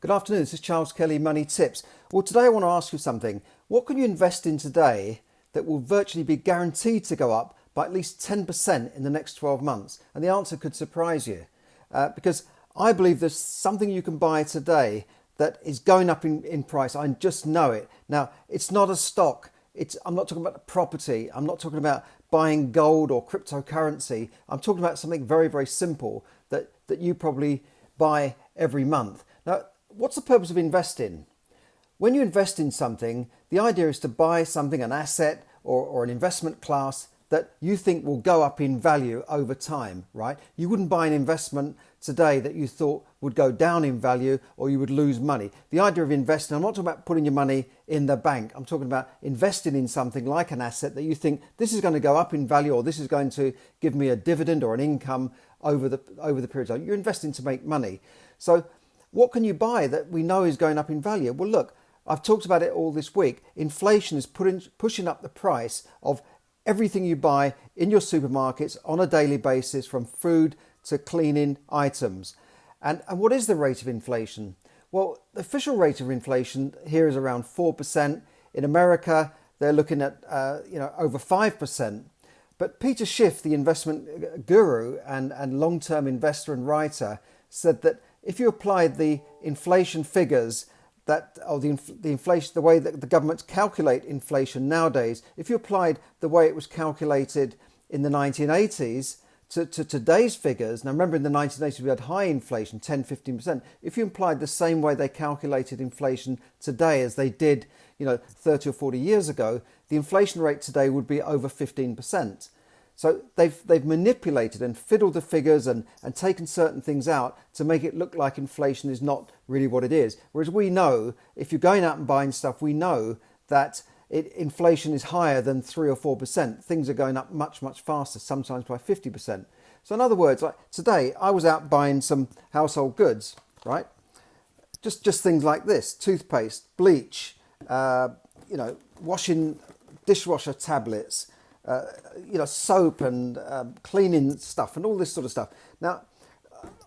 Good afternoon, this is Charles Kelly, Money Tips. Well, today I want to ask you something. What can you invest in today that will virtually be guaranteed to go up by at least 10% in the next 12 months? And the answer could surprise you because I believe there's something you can buy today that is going up in price. I just know it. Now, it's not a stock. I'm not talking about a property. I'm not talking about buying gold or cryptocurrency. I'm talking about something very, very simple that you probably buy every month. Now, what's the purpose of investing? When you invest in something, the idea is to buy something, an asset or an investment class that you think will go up in value over time, right? You wouldn't buy an investment today that you thought would go down in value or you would lose money. The idea of investing, I'm not talking about putting your money in the bank. I'm talking about investing in something like an asset that you think this is going to go up in value or this is going to give me a dividend or an income over the period of time. You're investing to make money. So what can you buy that we know is going up in value? Well, look, I've talked about it all this week. Inflation is pushing up the price of everything you buy in your supermarkets on a daily basis, from food to cleaning items. And what is the rate of inflation? Well, the official rate of inflation here is around 4%. In America, they're looking at over 5%. But Peter Schiff, the investment guru and long-term investor and writer, said that if you applied the inflation figures the way that the governments calculate inflation nowadays, if you applied the way it was calculated in the 1980s to today's figures, now remember in the 1980s we had high inflation, 10-15%. If you applied the same way they calculated inflation today as they did 30 or 40 years ago, the inflation rate today would be over 15%. So they've manipulated and fiddled the figures and taken certain things out to make it look like inflation is not really what it is. Whereas we know, if you're going out and buying stuff, we know that inflation is higher than 3 or 4%. Things are going up much, much faster, sometimes by 50%. So in other words, like today, I was out buying some household goods, right? Just things like this: toothpaste, bleach, washing dishwasher tablets, soap and cleaning stuff and all this sort of stuff. Now,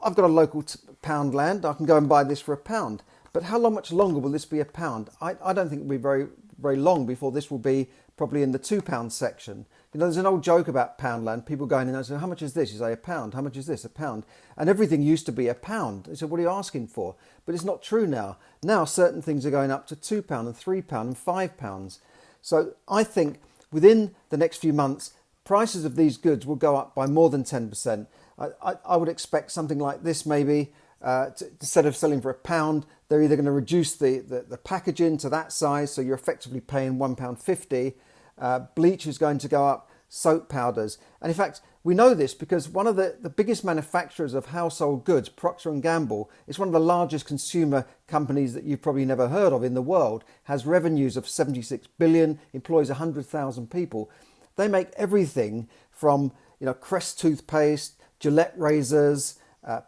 I've got a local pound land. I can go and buy this for £1. But how much longer will this be £1? I don't think it'll be very, very long before this will be probably in the £2 section. There's an old joke about Poundland. People going in and saying, how much is this? You say £1. How much is this? £1. And everything used to be £1. They said, what are you asking for? But it's not true now. Now certain things are going up to £2 and £3 and £5. So I think within the next few months, prices of these goods will go up by more than 10%. I would expect something like this maybe, instead of selling for £1, they're either going to reduce the packaging to that size, so you're effectively paying £1.50. Bleach is going to go up, soap powders. And in fact, we know this because one of the biggest manufacturers of household goods, Procter and Gamble, is one of the largest consumer companies that you've probably never heard of in the world, has revenues of 76 billion, employs 100,000 people. They make everything from Crest toothpaste, Gillette razors,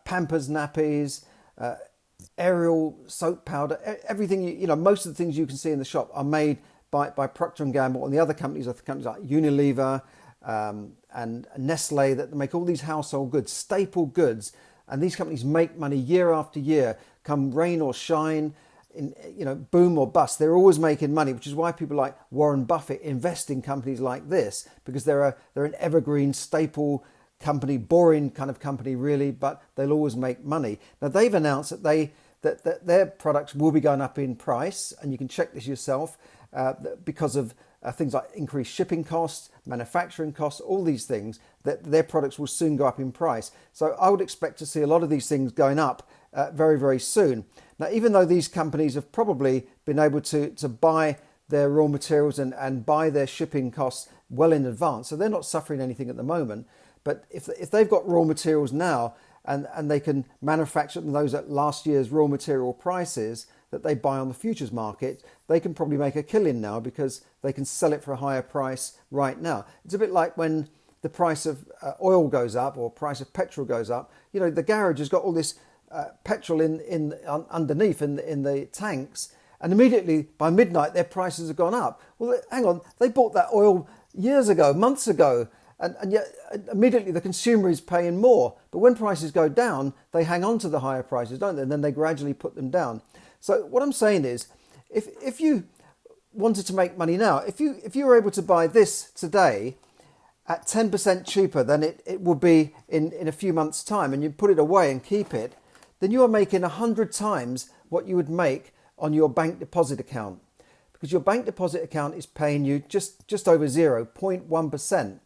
Pampers nappies, Ariel soap powder. Everything, most of the things you can see in the shop are made by Procter and Gamble, and the other companies are companies like Unilever and Nestle that make all these household goods, staple goods, and these companies make money year after year, come rain or shine, boom or bust. They're always making money, which is why people like Warren Buffett invest in companies like this, because they're an evergreen staple company, boring kind of company really, but they'll always make money. Now they've announced that their products will be going up in price, and you can check this yourself because of things like increased shipping costs, manufacturing costs, all these things, that their products will soon go up in price. So I would expect to see a lot of these things going up very, very soon. Now, even though these companies have probably been able to buy their raw materials and buy their shipping costs well in advance, so they're not suffering anything at the moment. But if they've got raw materials now and they can manufacture those at last year's raw material prices that they buy on the futures market, they can probably make a killing now because they can sell it for a higher price right now. It's a bit like when the price of oil goes up or price of petrol goes up. The garage has got all this petrol underneath in the tanks, and immediately by midnight their prices have gone up. Well, hang on, they bought that oil years ago, months ago, and yet immediately the consumer is paying more. But when prices go down, they hang on to the higher prices, don't they? And then they gradually put them down. So what I'm saying is, if you wanted to make money now, if you were able to buy this today at 10% cheaper than it will be in a few months' time, and you put it away and keep it, then you are making 100 times what you would make on your bank deposit account, because your bank deposit account is paying you just over 0.1%.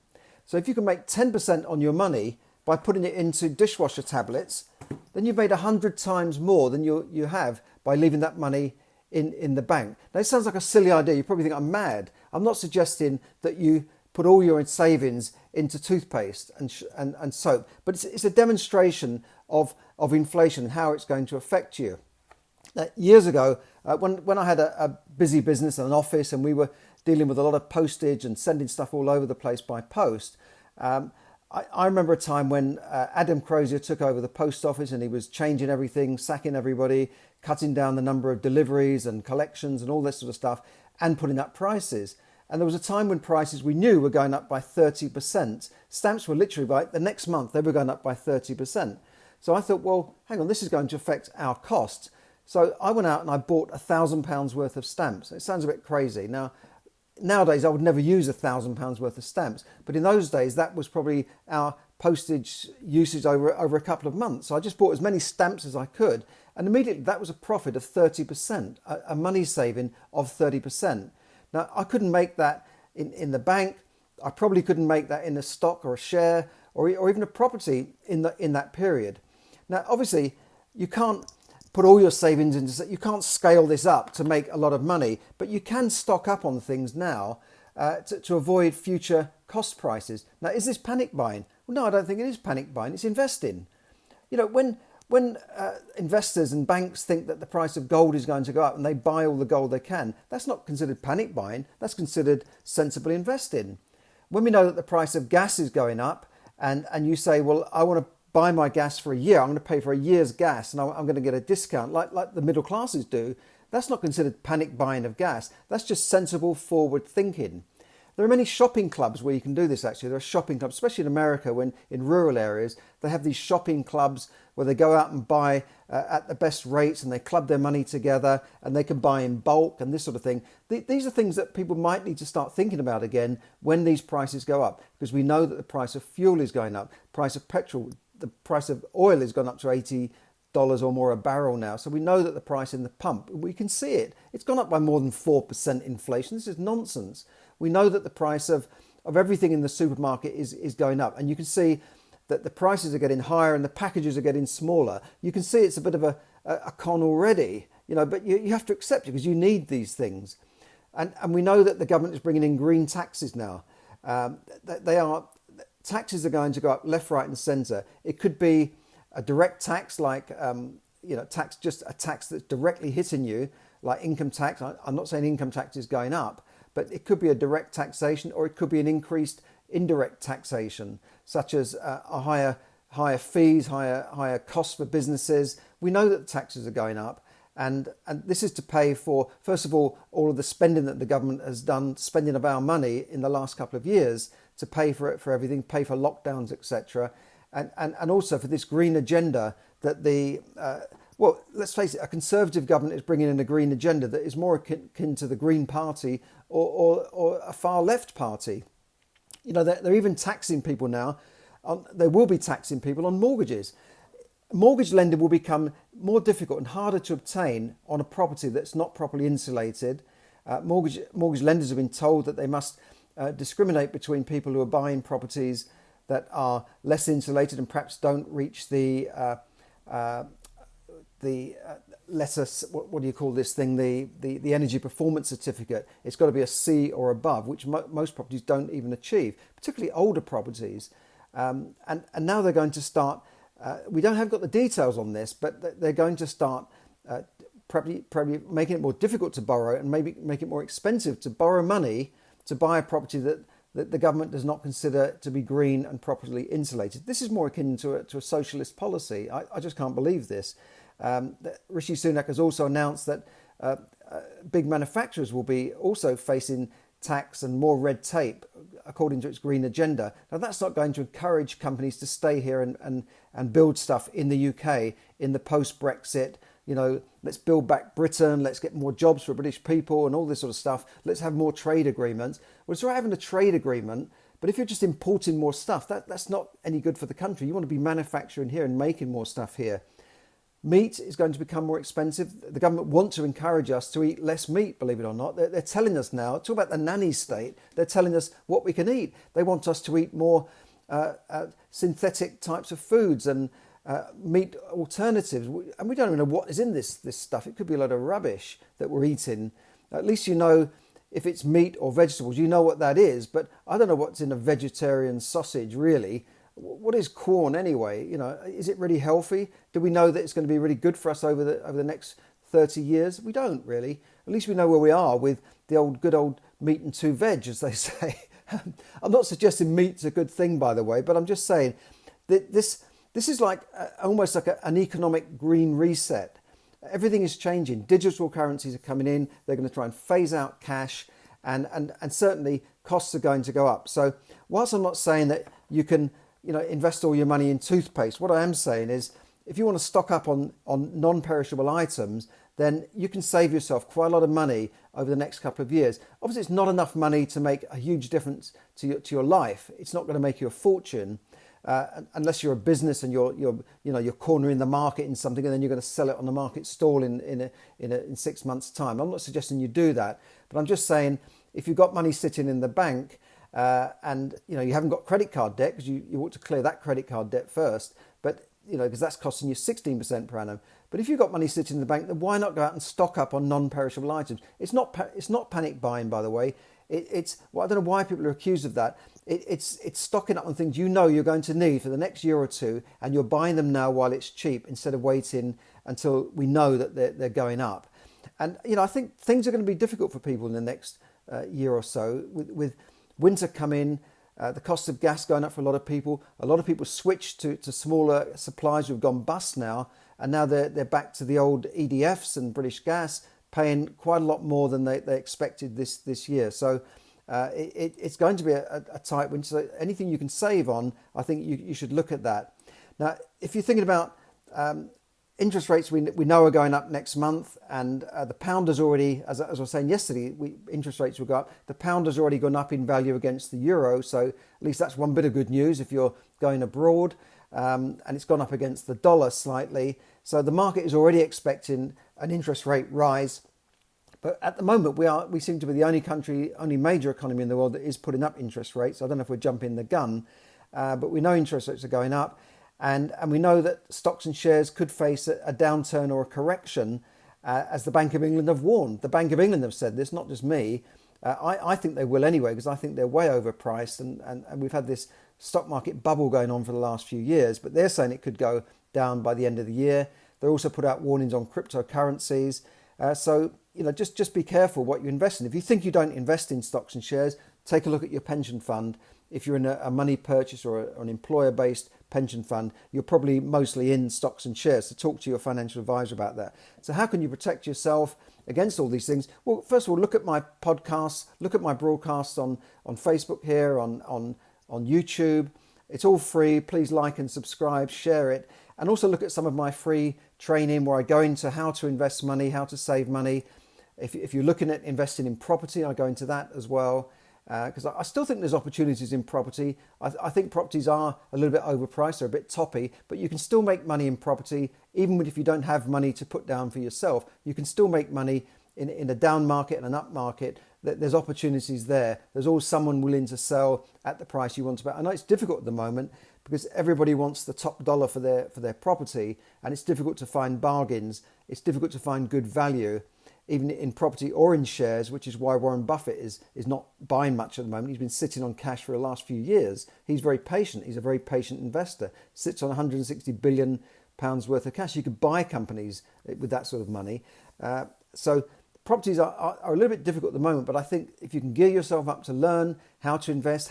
So if you can make 10% on your money by putting it into dishwasher tablets, then you've made 100 times more than you have by leaving that money in the bank. Now, it sounds like a silly idea. You probably think I'm mad. I'm not suggesting that you put all your savings into toothpaste and soap, but it's a demonstration of inflation and how it's going to affect you. Years ago, when I had a busy business and an office, and we were dealing with a lot of postage and sending stuff all over the place by post, I remember a time when Adam Crozier took over the post office, and he was changing everything, sacking everybody, cutting down the number of deliveries and collections and all this sort of stuff, and putting up prices. And there was a time when prices we knew were going up by 30%. Stamps were literally the next month, they were going up by 30%. So I thought, well, hang on, this is going to affect our costs. So I went out and I bought £1,000 worth of stamps. It sounds a bit crazy. Nowadays, I would never use £1,000 worth of stamps. But in those days, that was probably our postage usage over a couple of months. So I just bought as many stamps as I could. And immediately that was a profit of 30%, a money saving of 30%. Now, I couldn't make that in the bank. I probably couldn't make that in a stock or a share or even a property in that period. Now, obviously, you can't put all your savings into, you can't scale this up to make a lot of money, but you can stock up on things now to avoid future cost prices. Now, is this panic buying? Well, no, I don't think it is panic buying. It's investing. You know, when investors and banks think that the price of gold is going to go up and they buy all the gold they can, that's not considered panic buying. That's considered sensible investing. When we know that the price of gas is going up and you say, well, I want to buy my gas for a year, I'm going to pay for a year's gas and I'm going to get a discount like the middle classes do, that's not considered panic buying of gas. That's just sensible forward thinking. There are many shopping clubs where you can do this actually. There are shopping clubs, especially in America, when in rural areas, they have these shopping clubs where they go out and buy at the best rates and they club their money together and they can buy in bulk and this sort of thing. These are things that people might need to start thinking about again when these prices go up, because we know that the price of fuel is going up, price of petrol, the price of oil has gone up to $80 or more a barrel now. So we know that the price in the pump, we can see it. It's gone up by more than 4% inflation. This is nonsense. We know that the price of everything in the supermarket is going up. And you can see that the prices are getting higher and the packages are getting smaller. You can see it's a bit of a con already, you know, but you have to accept it because you need these things. And we know that the government is bringing in green taxes now. Taxes are going to go up left, right and centre. It could be a direct tax like, just a tax that's directly hitting you, like income tax. I'm not saying income tax is going up, but it could be a direct taxation, or it could be an increased indirect taxation, such as a higher fees, higher costs for businesses. We know that the taxes are going up. And this is to pay for, first of all of the spending that the government has done, spending of our money in the last couple of years to pay for it, for everything, pay for lockdowns, etc. And also for this green agenda that let's face it, a Conservative government is bringing in a green agenda that is more akin to the Green Party or a far left party. You know, they're even taxing people now. They will be taxing people on mortgages. Mortgage lending will become more difficult and harder to obtain on a property that's not properly insulated. Mortgage lenders have been told that they must discriminate between people who are buying properties that are less insulated and perhaps don't reach the lesser, what do you call this thing, the energy performance certificate. It's got to be a C or above, which most properties don't even achieve, particularly older properties. And now they're going to start, we don't have got the details on this, but they're going to start probably making it more difficult to borrow and maybe make it more expensive to borrow money to buy a property that the government does not consider to be green and properly insulated. This is more akin to a socialist policy. I just can't believe this. Rishi Sunak has also announced that big manufacturers will be also facing tax and more red tape according to its green agenda. Now that's not going to encourage companies to stay here and build stuff in the UK in the post-Brexit, let's build back Britain, let's get more jobs for British people and all this sort of stuff. Let's have more trade agreements. Well, it's all right having a trade agreement, but if you're just importing more stuff, that's not any good for the country. You want to be manufacturing here and making more stuff here. Meat is going to become more expensive. The government want to encourage us to eat less meat, believe it or not. They're telling us now, talk about the nanny state, they're telling us what we can eat. They want us to eat more synthetic types of foods and meat alternatives. And we don't even know what is in this stuff. It could be a lot of rubbish that we're eating. At least you know if it's meat or vegetables, you know what that is. But I don't know what's in a vegetarian sausage, really. What is corn anyway? Is it really healthy? Do we know that it's going to be really good for us over the next 30 years? We don't really. At least we know where we are with the good old meat and two veg, as they say. I'm not suggesting meat's a good thing, by the way, but I'm just saying that this is like almost like an economic green reset. Everything is changing. Digital currencies are coming in. They're going to try and phase out cash, and certainly costs are going to go up. So whilst I'm not saying that you can invest all your money in toothpaste, what I am saying is if you want to stock up on non-perishable items, then you can save yourself quite a lot of money over the next couple of years. Obviously, it's not enough money to make a huge difference to your life. It's not going to make you a fortune unless you're a business and you're cornering the market in something and then you're going to sell it on the market stall in 6 months' time. I'm not suggesting you do that, but I'm just saying if you've got money sitting in the bank, and you haven't got credit card debt because you ought to clear that credit card debt first, but because that's costing you 16% per annum. But if you've got money sitting in the bank, then why not go out and stock up on non-perishable items? It's not panic buying, by the way. I don't know why people are accused of that. It's stocking up on things you're going to need for the next year or two, and you're buying them now while it's cheap instead of waiting until we know that they're going up. And I think things are going to be difficult for people in the next year or so with winter coming, the cost of gas going up for a lot of people. A lot of people switched to smaller suppliers who've gone bust now, and now they're back to the old EDFs and British Gas, paying quite a lot more than they expected this year. So it's going to be a tight winter. So anything you can save on, I think you should look at that. Now, if you're thinking about interest rates, we know are going up next month, and the pound has already, as I was saying yesterday, interest rates will go up. The pound has already gone up in value against the euro, so at least that's one bit of good news if you're going abroad. And it's gone up against the dollar slightly. So the market is already expecting an interest rate rise. But at the moment, we seem to be the only major economy in the world that is putting up interest rates. I don't know if we're jumping the gun, but we know interest rates are going up. And we know that stocks and shares could face a downturn or a correction, as the Bank of England have warned. The Bank of England have said this, not just me. I think they will anyway, because I think they're way overpriced. And we've had this stock market bubble going on for the last few years. But they're saying it could go down by the end of the year. They also put out warnings on cryptocurrencies. So just be careful what you invest in. If you think you don't invest in stocks and shares, take a look at your pension fund. If you're in a money purchase or an employer-based pension fund, you're probably mostly in stocks and shares. So talk to your financial advisor about that. So how can you protect yourself against all these things? Well, first of all, look at my podcasts, look at my broadcasts on Facebook here, on YouTube. It's all free. Please like and subscribe, share it. And also look at some of my free training where I go into how to invest money, how to save money. If you're looking at investing in property, I go into that as well. Because I still think there's opportunities in property. I think properties are a little bit overpriced, they're a bit toppy, but you can still make money in property, even if you don't have money to put down for yourself. You can still make money in a down market and an up market. There's opportunities there. There's always someone willing to sell at the price you want to buy. I know it's difficult at the moment because everybody wants the top dollar for their property, and it's difficult to find bargains. It's difficult to find good value, even in property or in shares, which is why Warren Buffett is not buying much at the moment. He's been sitting on cash for the last few years. He's very patient. He's a very patient investor. Sits on £160 billion worth of cash. You could buy companies with that sort of money. So properties are a little bit difficult at the moment, but I think if you can gear yourself up to learn how to invest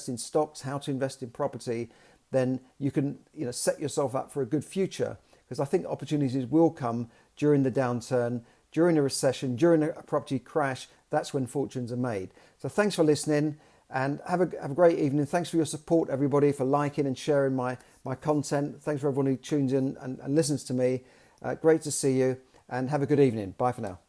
in stocks, how to invest in property, then you can set yourself up for a good future. Because I think opportunities will come during the downturn during a recession, during a property crash, that's when fortunes are made. So thanks for listening, and have a great evening. Thanks for your support, everybody, for liking and sharing my content. Thanks for everyone who tunes in and listens to me. Great to see you, and have a good evening. Bye for now.